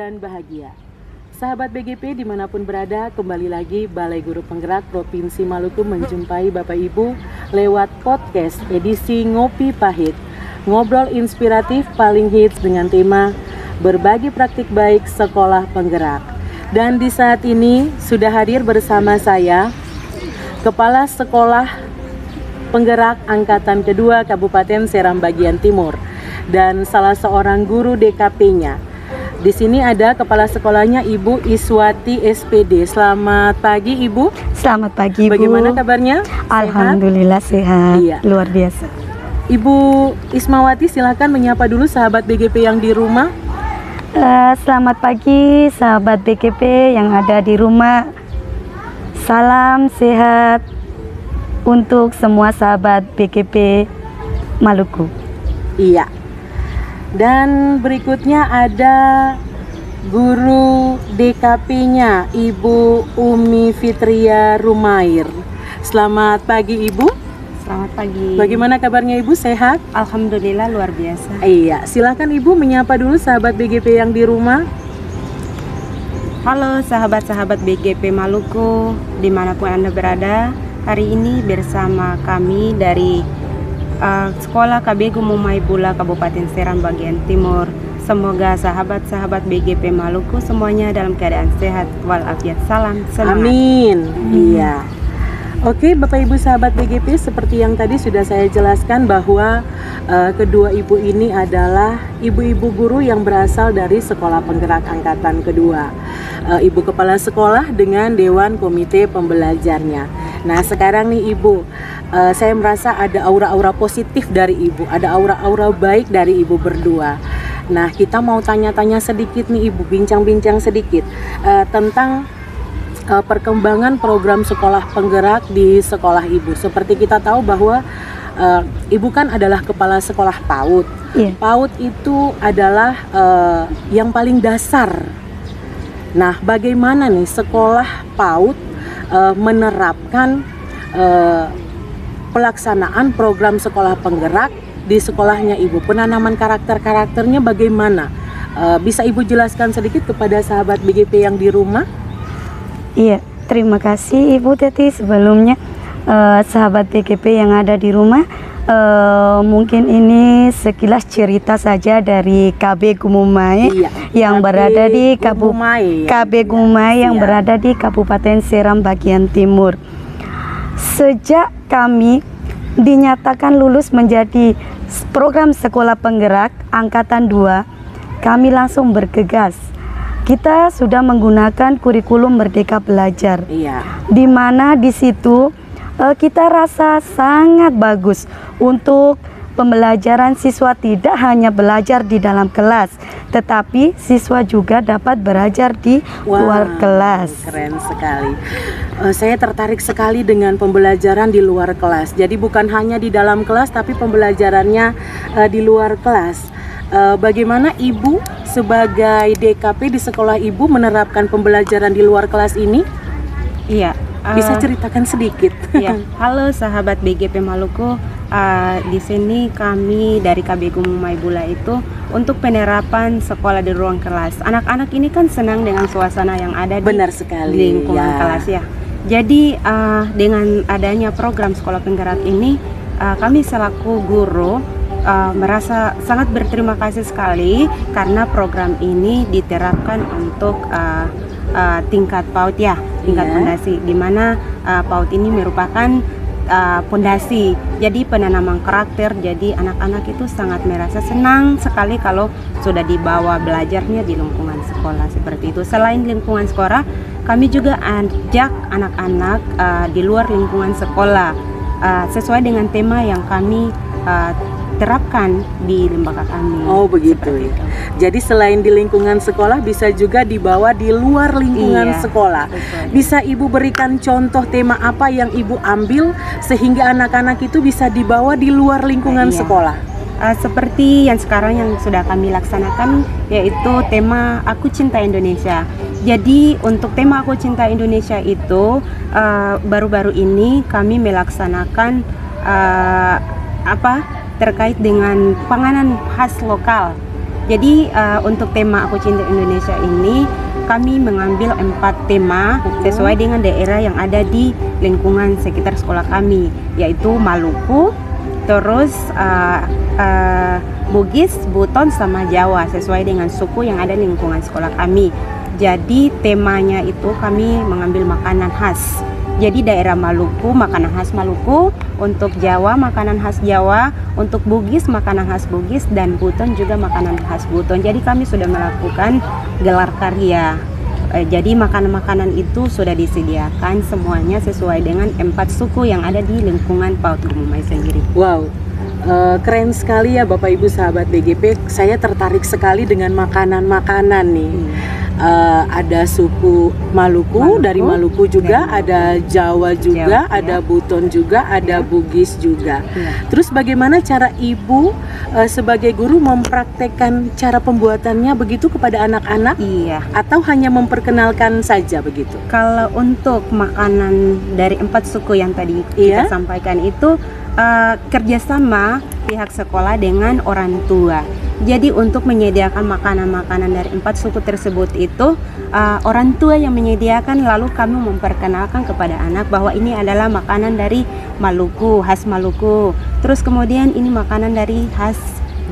dan bahagia. Sahabat BGP dimanapun berada, kembali lagi Balai Guru Penggerak Provinsi Maluku menjumpai Bapak Ibu lewat podcast edisi Ngopi Pahit. Ngobrol inspiratif paling hits dengan tema berbagi praktik baik sekolah penggerak. Dan di saat ini sudah hadir bersama saya Kepala Sekolah Penggerak Angkatan Kedua Kabupaten Seram Bagian Timur dan salah seorang guru DKP-nya. Di sini ada kepala sekolahnya Ibu Iswati SPD. Selamat pagi Ibu. Selamat pagi Bu. Bagaimana kabarnya? Alhamdulillah sehat. Iya. Luar biasa. Ibu Ismawati silakan menyapa dulu sahabat BGP yang di rumah. Selamat pagi sahabat BGP yang ada di rumah. Salam sehat untuk semua sahabat BGP Maluku. Iya. Dan berikutnya ada guru DKP-nya Ibu Umi Fitria Rumair. Selamat pagi Ibu. Selamat pagi. Bagaimana kabarnya Ibu, sehat? Alhamdulillah luar biasa. Iya, silakan Ibu menyapa dulu sahabat BGP yang di rumah. Halo sahabat-sahabat BGP Maluku dimanapun Anda berada. Hari ini bersama kami dari Sekolah KB Gumumai Bula Kabupaten Seram Bagian Timur. Semoga sahabat-sahabat BGP Maluku semuanya dalam keadaan sehat walafiat. Salam semangat. Amin. Iya. Oke, Bapak Ibu sahabat BGP, seperti yang tadi sudah saya jelaskan bahwa kedua ibu ini adalah ibu-ibu guru yang berasal dari Sekolah Penggerak Angkatan Kedua. Ibu kepala sekolah dengan Dewan Komite Pembelajarnya. Nah, sekarang nih Ibu, saya merasa ada aura-aura positif dari Ibu, ada aura-aura baik dari Ibu berdua. Nah, kita mau tanya-tanya sedikit nih Ibu, bincang-bincang sedikit tentang perkembangan program sekolah penggerak di sekolah Ibu. Seperti kita tahu bahwa Ibu kan adalah kepala sekolah PAUD. Iya. PAUD itu adalah yang paling dasar. Nah, bagaimana nih sekolah PAUD menerapkan pelaksanaan program sekolah penggerak di sekolahnya Ibu? Penanaman karakter-karakternya bagaimana? Bisa Ibu jelaskan sedikit kepada sahabat BGP yang di rumah? Iya, terima kasih Ibu Teti. Sebelumnya sahabat BGP yang ada di rumah, mungkin ini sekilas cerita saja dari KB Gumumai. Iya, yang KB berada di Gumumai. KB Gumumai yang Iya. berada di Kabupaten Seram Bagian Timur. Sejak kami dinyatakan lulus menjadi program sekolah penggerak Angkatan 2, kami langsung bergegas. Kita sudah menggunakan kurikulum Merdeka Belajar, Iya. di mana di situ kita rasa sangat bagus untuk pembelajaran siswa. Tidak hanya belajar di dalam kelas, tetapi siswa juga dapat belajar di luar kelas. Keren sekali. Saya tertarik sekali dengan pembelajaran di luar kelas. Jadi bukan hanya di dalam kelas, tapi pembelajarannya di luar kelas. Bagaimana Ibu sebagai DKP di sekolah Ibu menerapkan pembelajaran di luar kelas ini? Iya. Bisa ceritakan sedikit? Ya, halo sahabat BGP Maluku. Di sini kami dari KB Gumumai Bula itu untuk penerapan sekolah di ruang kelas. Anak-anak ini kan senang dengan suasana yang ada di Benar sekali, lingkungan ya. kelas ya. Jadi dengan adanya program sekolah penggerak ini, kami selaku guru merasa sangat berterima kasih sekali karena program ini diterapkan untuk tingkat PAUD ya, tingkat fondasi, di mana PAUD ini merupakan fondasi. Jadi penanaman karakter. Jadi anak-anak itu sangat merasa senang sekali kalau sudah dibawa belajarnya di lingkungan sekolah seperti itu. Selain lingkungan sekolah, kami juga ajak anak-anak di luar lingkungan sekolah sesuai dengan tema yang kami terapkan di lembaga kami. Oh begitu ya. Jadi selain di lingkungan sekolah bisa juga dibawa di luar lingkungan Iya, sekolah. betul. Bisa Ibu berikan contoh tema apa yang Ibu ambil sehingga anak-anak itu bisa dibawa di luar lingkungan Iya. sekolah? Seperti yang sekarang yang sudah kami laksanakan, yaitu tema Aku Cinta Indonesia. Jadi untuk tema Aku Cinta Indonesia itu baru-baru ini kami melaksanakan terkait dengan panganan khas lokal. Jadi untuk tema Aku Cinta Indonesia ini kami mengambil 4 tema sesuai dengan daerah yang ada di lingkungan sekitar sekolah kami, yaitu Maluku, terus Bugis, Buton, sama Jawa sesuai dengan suku yang ada di lingkungan sekolah kami. Jadi temanya itu kami mengambil makanan khas. Jadi daerah Maluku makanan khas Maluku, untuk Jawa makanan khas Jawa, untuk Bugis makanan khas Bugis, dan Buton juga makanan khas Buton. Jadi kami sudah melakukan gelar karya. Jadi makanan-makanan itu sudah disediakan semuanya sesuai dengan 4 suku yang ada di lingkungan PAUD Gumumai sendiri. Wow, keren sekali ya Bapak Ibu sahabat BGP. Saya tertarik sekali dengan makanan-makanan nih. Ada suku Maluku, dari Maluku juga, ada Jawa juga, ada Buton juga, ada Bugis juga. Terus bagaimana cara Ibu sebagai guru mempraktekkan cara pembuatannya begitu kepada anak-anak? Iya. Atau hanya memperkenalkan saja begitu? Kalau untuk makanan dari 4 suku yang tadi kita sampaikan itu kerjasama pihak sekolah dengan orang tua. Jadi untuk menyediakan makanan-makanan dari 4 suku tersebut itu orang tua yang menyediakan, lalu kami memperkenalkan kepada anak bahwa ini adalah makanan dari Maluku, khas Maluku. Terus kemudian ini makanan dari khas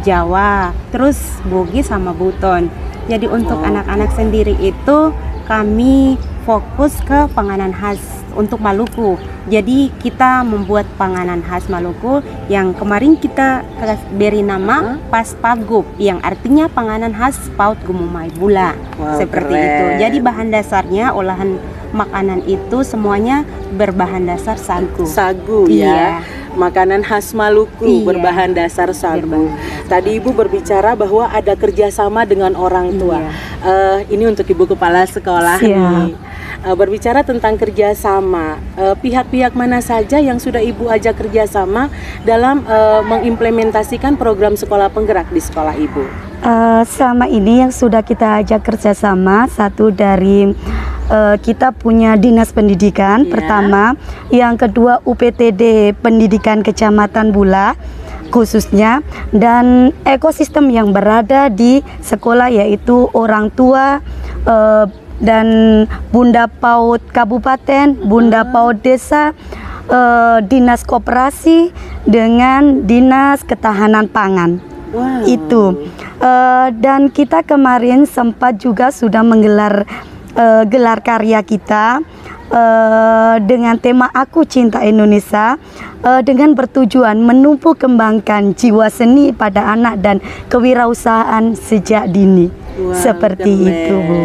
Jawa, terus Bugis sama Buton. Jadi untuk anak-anak sendiri itu kami fokus ke panganan khas untuk Maluku. Jadi kita membuat panganan khas Maluku yang kemarin kita beri nama Paspagup, yang artinya panganan khas PAUD Gumumai Bula. Seperti itu. Jadi bahan dasarnya, olahan makanan itu semuanya berbahan dasar sagu. Sagu ya. Makanan khas Maluku berbahan dasar sagu. Tadi Ibu berbicara bahwa ada kerjasama dengan orang tua. Ini untuk Ibu Kepala Sekolah nih. Berbicara tentang kerjasama, pihak-pihak mana saja yang sudah Ibu ajak kerjasama dalam mengimplementasikan program sekolah penggerak di sekolah Ibu? Selama ini yang sudah kita ajak kerjasama, satu dari kita punya Dinas Pendidikan pertama, yang kedua UPTD Pendidikan Kecamatan Bula khususnya, dan ekosistem yang berada di sekolah yaitu orang tua, dan Bunda PAUD Kabupaten, Bunda PAUD Desa, Dinas Koperasi dengan Dinas Ketahanan Pangan. Itu dan kita kemarin sempat juga sudah menggelar gelar karya kita dengan tema Aku Cinta Indonesia, dengan bertujuan menumbuh kembangkan jiwa seni pada anak dan kewirausahaan sejak dini. Seperti itu, Bu.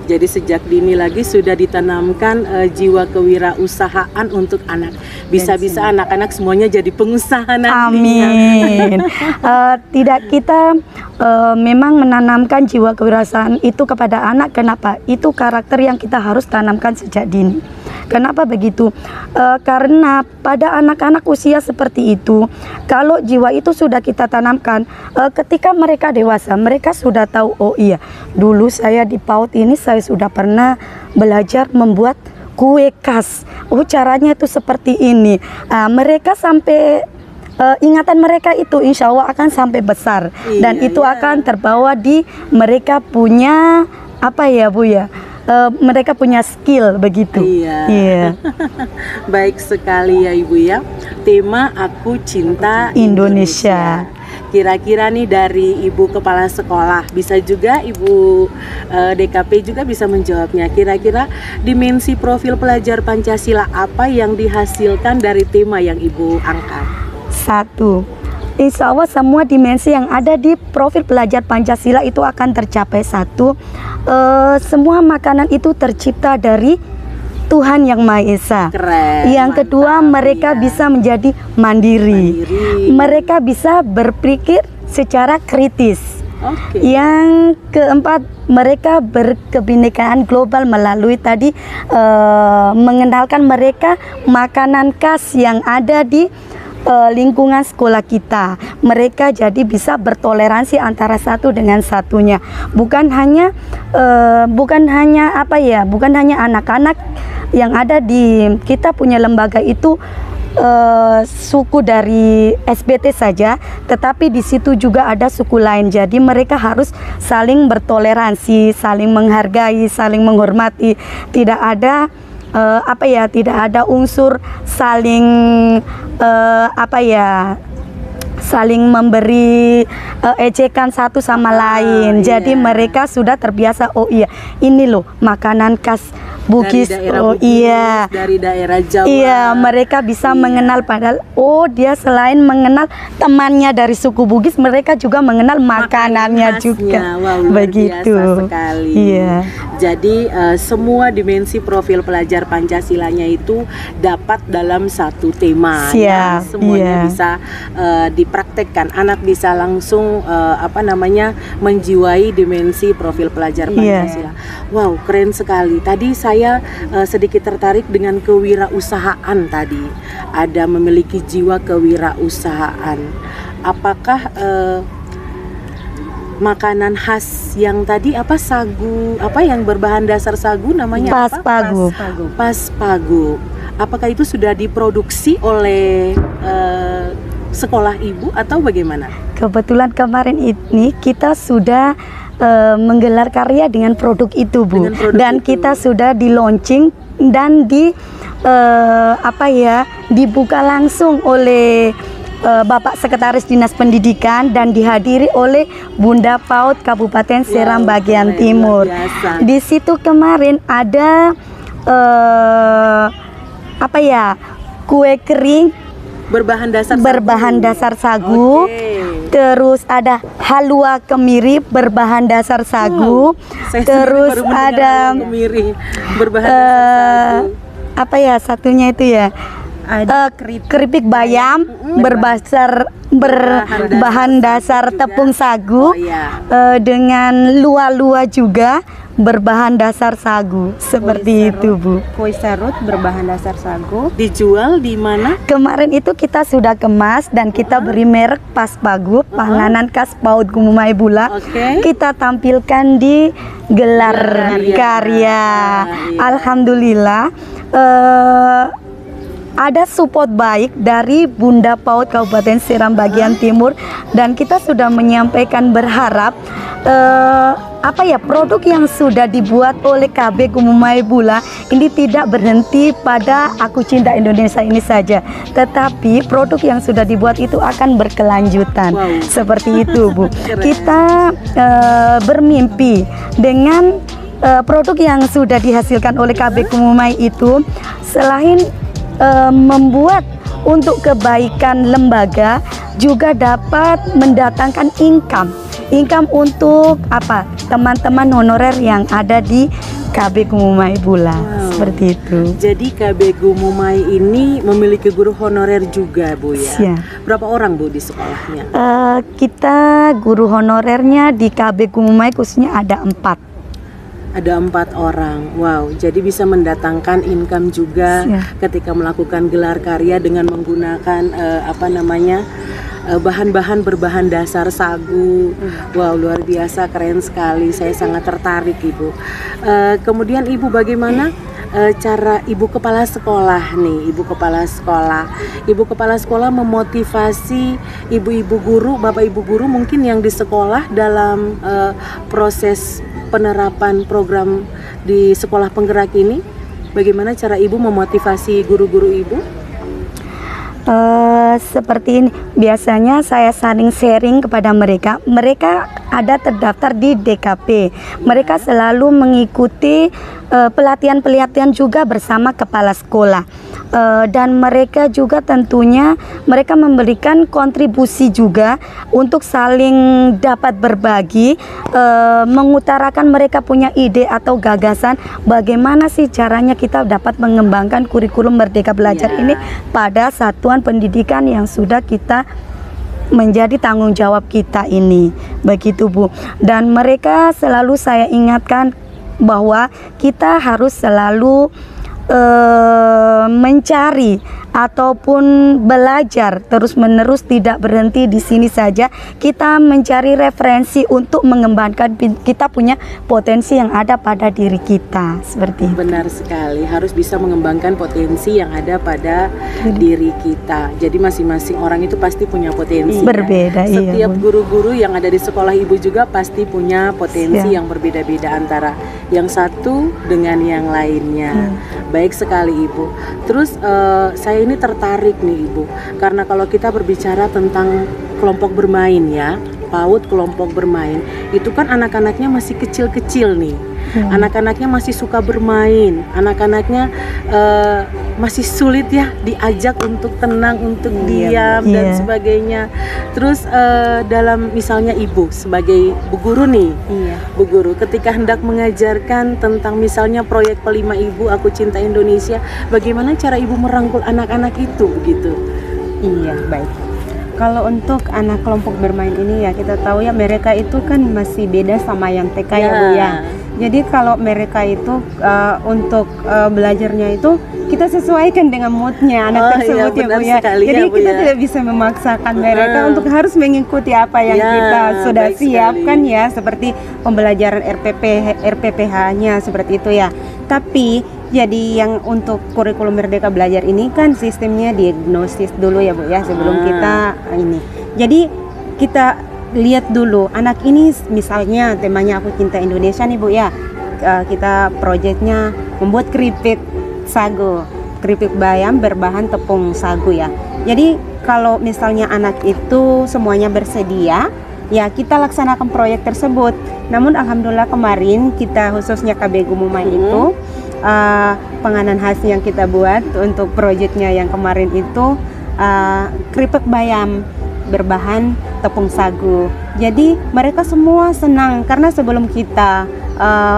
Jadi sejak dini lagi sudah ditanamkan jiwa kewirausahaan untuk anak. Bisa-bisa anak-anak semuanya jadi pengusaha nanti. Amin. Tidak, kita memang menanamkan jiwa kewirausahaan itu kepada anak. Kenapa? Itu karakter yang kita harus tanamkan sejak dini. Kenapa begitu? Karena pada anak-anak usia seperti itu, kalau jiwa itu sudah kita tanamkan, ketika mereka dewasa, mereka sudah tahu, oh iya, dulu saya di PAUD ini saya sudah pernah belajar membuat kue khas. Oh, caranya itu seperti ini. Mereka sampai ingatan mereka itu insya Allah akan sampai besar, dan itu akan terbawa di mereka punya apa ya, Bu ya? Mereka punya skill begitu. Baik sekali ya Ibu ya. Tema Aku Cinta Indonesia. Kira-kira nih dari Ibu Kepala Sekolah, bisa juga Ibu DKP juga bisa menjawabnya. Kira-kira dimensi profil pelajar Pancasila apa yang dihasilkan dari tema yang Ibu angkat? 1. Insya Allah semua dimensi yang ada di profil pelajar Pancasila itu akan tercapai. 1. Semua makanan itu tercipta dari Tuhan Yang Maha Esa. Keren, yang kedua, mereka bisa menjadi mandiri. Mereka bisa berpikir secara kritis. Yang keempat, mereka berkebinekaan global melalui tadi mengenalkan mereka makanan khas yang ada di lingkungan sekolah kita. Mereka jadi bisa bertoleransi antara satu dengan satunya. Bukan hanya apa ya, bukan hanya anak-anak yang ada di kita punya lembaga itu suku dari SBT saja, tetapi di situ juga ada suku lain. Jadi mereka harus saling bertoleransi, saling menghargai, saling menghormati. Tidak ada tidak ada unsur saling saling memberi ejekan satu sama lain. Jadi mereka sudah terbiasa, oh iya, ini loh makanan khas Bugis, dari daerah oh Bugis, iya, dari daerah Jawa. iya, mereka bisa mengenal, padahal oh dia selain mengenal temannya dari suku Bugis, mereka juga mengenal makanannya khasnya. juga. Wow, luar begitu biasa sekali. Iya. Jadi semua dimensi profil pelajar Pancasilanya itu dapat dalam satu tema. Ya, Siap, semuanya iya. bisa dipraktekkan. Anak bisa langsung menjiwai dimensi profil pelajar Pancasila. Wow, keren sekali. Tadi saya sedikit tertarik dengan kewirausahaan tadi. Ada memiliki jiwa kewirausahaan. Apakah makanan khas yang tadi sagu, yang berbahan dasar sagu namanya Paspagu. Paspagu. Apakah itu sudah diproduksi oleh sekolah ibu atau bagaimana? Kebetulan kemarin ini kita sudah menggelar karya dengan produk itu, Bu. Dengan produk Dan itu. kita sudah di launching dan dibuka langsung oleh Bapak Sekretaris Dinas Pendidikan dan dihadiri oleh Bunda PAUD Kabupaten Seram bagian keren, Timur. luar biasa. Di situ kemarin ada kue kering berbahan dasar sagu. Oke. Terus ada halua kemiri berbahan dasar sagu. Saya Terus sendiri baru mendengar ada halua kemiri berbahan dasar sagu. satunya itu ya. Keripik bayam berbahan dasar juga. tepung sagu. Oh, iya. Dengan lua-lua juga berbahan dasar sagu. Seperti itu, Bu. Kue serut berbahan dasar sagu. Dijual di mana? Kemarin itu kita sudah kemas dan kita beri merek Paspagu, panganan khas PAUD Gumumai Bula. Oke. Kita tampilkan di gelar karya. Iya. Alhamdulillah ada support baik dari Bunda PAUD Kabupaten Seram bagian Timur, dan kita sudah menyampaikan berharap produk yang sudah dibuat oleh KB Gumumai Bula ini tidak berhenti pada Aku Cinta Indonesia ini saja, tetapi produk yang sudah dibuat itu akan berkelanjutan. Wow. Seperti itu, Bu. Keren. Kita bermimpi dengan produk yang sudah dihasilkan oleh KB Gumumai itu, selain membuat untuk kebaikan lembaga, juga dapat mendatangkan income untuk teman-teman honorer yang ada di KB Gumumai Bula. Wow. Seperti itu. Jadi KB Gumumai ini memiliki guru honorer juga, Bu ya. Siap. Berapa orang, Bu, di sekolahnya? Kita guru honorernya di KB Gumumai khususnya ada 4. Ada 4 orang. Wow, jadi bisa mendatangkan income juga ketika melakukan gelar karya dengan menggunakan bahan-bahan berbahan dasar sagu. Wow, luar biasa, keren sekali. Saya sangat tertarik, Ibu. Kemudian Ibu, bagaimana cara Ibu Kepala Sekolah nih, Ibu Kepala Sekolah memotivasi ibu-ibu guru, Bapak Ibu guru mungkin yang di sekolah dalam proses penerapan program di sekolah penggerak ini? Bagaimana cara Ibu memotivasi guru-guru Ibu? Seperti ini, biasanya saya saling sharing kepada mereka. Mereka ada terdaftar di DKP. Mereka selalu mengikuti pelatihan-pelatihan juga bersama kepala sekolah. Dan mereka juga tentunya mereka memberikan kontribusi juga untuk saling dapat berbagi, mengutarakan mereka punya ide atau gagasan bagaimana sih caranya kita dapat mengembangkan kurikulum Merdeka Belajar ini pada satuan pendidikan yang sudah kita menjadi tanggung jawab kita ini. Begitu, Bu. Dan mereka selalu saya ingatkan bahwa kita harus selalu mencari ataupun belajar terus-menerus, tidak berhenti di sini saja. Kita mencari referensi untuk mengembangkan kita punya potensi yang ada pada diri kita, seperti itu. Benar sekali, harus bisa mengembangkan potensi yang ada pada diri kita. Jadi masing-masing orang itu pasti punya potensi. Berbeda, ya. Setiap Bu. guru-guru yang ada di sekolah Ibu juga pasti punya potensi yang berbeda-beda antara yang satu dengan yang lainnya. Baik sekali Ibu. Terus saya ini tertarik nih Ibu, karena kalau kita berbicara tentang kelompok bermain ya, PAUD kelompok bermain, itu kan anak-anaknya masih kecil-kecil nih. Anak-anaknya masih suka bermain, anak-anaknya masih sulit ya diajak untuk tenang, untuk diam dan sebagainya. Terus dalam misalnya Ibu sebagai bu guru nih, bu guru ketika hendak mengajarkan tentang misalnya proyek P5 Ibu Aku Cinta Indonesia, bagaimana cara Ibu merangkul anak-anak itu begitu? Iya, baik. Kalau untuk anak kelompok bermain ini ya, kita tahu ya mereka itu kan masih beda sama yang TK ya Bu ya. Jadi kalau mereka itu untuk belajarnya itu kita sesuaikan dengan moodnya anak tersebut ya Bu ya. Jadi kita tidak bisa memaksakan mereka untuk harus mengikuti apa yang kita sudah siapkan ya, seperti pembelajaran RPPH-nya seperti itu ya. Tapi jadi yang untuk kurikulum Merdeka Belajar ini kan sistemnya diagnosis dulu ya Bu ya, sebelum kita ini. Jadi kita lihat dulu anak ini, misalnya temanya Aku Cinta Indonesia nih Bu ya, kita proyeknya membuat keripik sagu, keripik bayam berbahan tepung sagu ya. Jadi kalau misalnya anak itu semuanya bersedia ya, kita laksanakan proyek tersebut. Namun alhamdulillah kemarin kita khususnya KB Gumumai itu penganan khas yang kita buat untuk proyeknya yang kemarin itu keripik bayam berbahan tepung sagu. Jadi mereka semua senang karena sebelum kita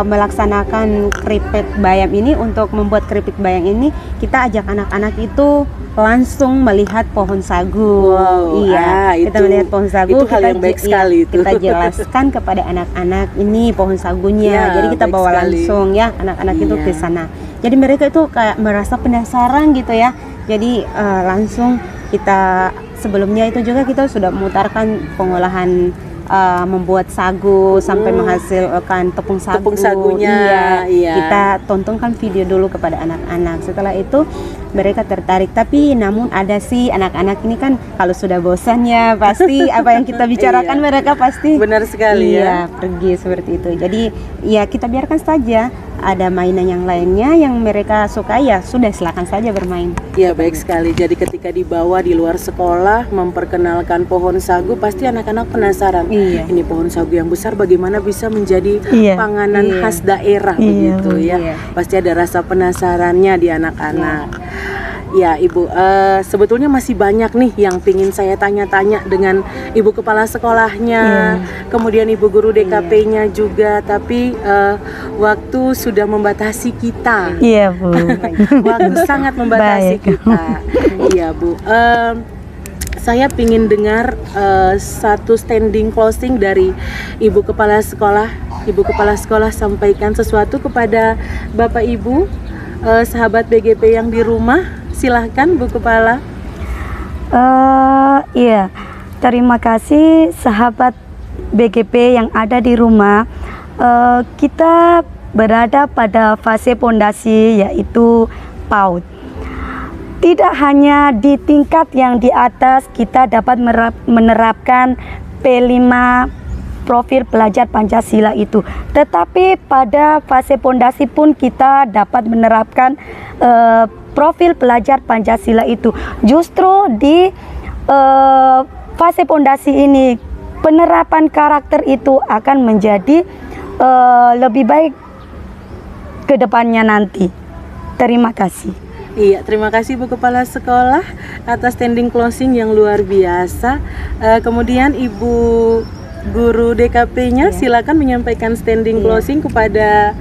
melaksanakan keripik bayam ini, untuk membuat keripik bayam ini kita ajak anak-anak itu langsung melihat pohon sagu. Kita melihat pohon sagu, itu hal yang baik sekali itu. Kita jelaskan kepada anak-anak ini pohon sagunya. Jadi kita bawa langsung ya anak-anak itu ke sana. Jadi mereka itu kayak merasa penasaran gitu ya. Jadi langsung kita sebelumnya itu juga kita sudah memutarkan pengolahan membuat sagu sampai menghasilkan tepung sagunya. Kita tontonkan video dulu kepada anak-anak. Setelah itu mereka tertarik. Tapi namun ada sih anak-anak ini kan kalau sudah bosan ya pasti apa yang kita bicarakan mereka pasti benar sekali ya pergi seperti itu. Jadi ya kita biarkan saja. Ada mainan yang lainnya yang mereka suka, ya sudah silakan saja bermain. Ya baik sekali. Jadi ketika dibawa di luar sekolah memperkenalkan pohon sagu, pasti anak-anak penasaran. Ini pohon sagu yang besar bagaimana bisa menjadi panganan khas daerah begitu ya. Pasti ada rasa penasarannya di anak-anak. Ya Ibu, sebetulnya masih banyak nih yang pingin saya tanya-tanya dengan Ibu Kepala Sekolahnya, kemudian Ibu Guru DKP-nya juga, tapi waktu sudah membatasi kita. Iya Bu. Waktu sangat membatasi kita. Iya Bu. Saya pingin dengar satu standing closing dari Ibu Kepala Sekolah. Ibu Kepala Sekolah sampaikan sesuatu kepada Bapak Ibu, sahabat BGP yang di rumah. Silahkan Bu Kepala. Iya, terima kasih sahabat BGP yang ada di rumah. Kita berada pada fase pondasi yaitu PAUD. Tidak hanya di tingkat yang di atas kita dapat menerapkan P5 profil pelajar Pancasila itu, tetapi pada fase pondasi pun kita dapat menerapkan profil pelajar Pancasila itu. Justru di fase pondasi ini penerapan karakter itu akan menjadi lebih baik ke depannya nanti. Terima kasih. Iya, terima kasih Bu Kepala Sekolah atas standing closing yang luar biasa. Kemudian Ibu Guru DKP-nya silakan menyampaikan standing closing kepada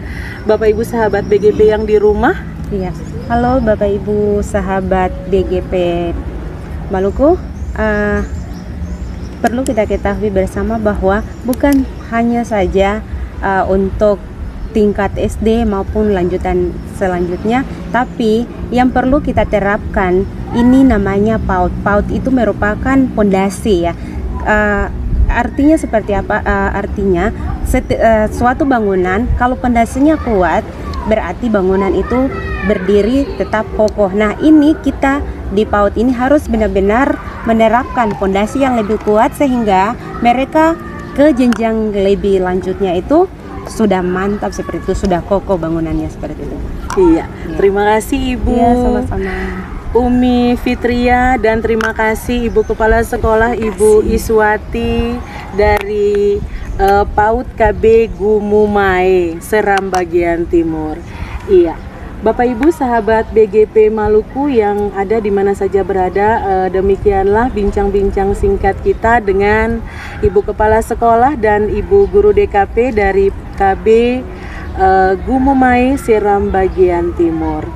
Bapak Ibu sahabat BGP yang di rumah. Iya. Halo Bapak Ibu sahabat BGP Maluku. Perlu kita ketahui bersama bahwa bukan hanya saja untuk tingkat SD maupun lanjutan selanjutnya, tapi yang perlu kita terapkan ini namanya PAUD. PAUD itu merupakan pondasi ya. Artinya seperti apa? Artinya suatu bangunan kalau pondasinya kuat berarti bangunan itu berdiri tetap kokoh. Nah, ini kita di PAUD ini harus benar-benar menerapkan pondasi yang lebih kuat sehingga mereka ke jenjang lebih lanjutnya itu sudah mantap seperti itu, sudah kokoh bangunannya seperti itu. Iya, terima kasih Ibu. Iya, sama-sama. Umi Fitria, dan terima kasih Ibu Kepala Sekolah Ibu Iswati dari PAUD KB Gumumai, Seram bagian timur. Iya, Bapak Ibu sahabat BGP Maluku yang ada di mana saja berada, demikianlah bincang-bincang singkat kita dengan Ibu Kepala Sekolah dan Ibu Guru DKP dari KB Gumumai, Seram bagian timur.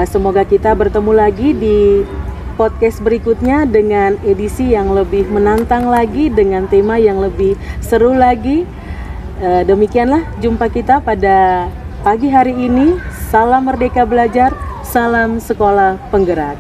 Semoga kita bertemu lagi di podcast berikutnya dengan edisi yang lebih menantang lagi, dengan tema yang lebih seru lagi. Demikianlah jumpa kita pada pagi hari ini. Salam Merdeka Belajar, salam Sekolah Penggerak.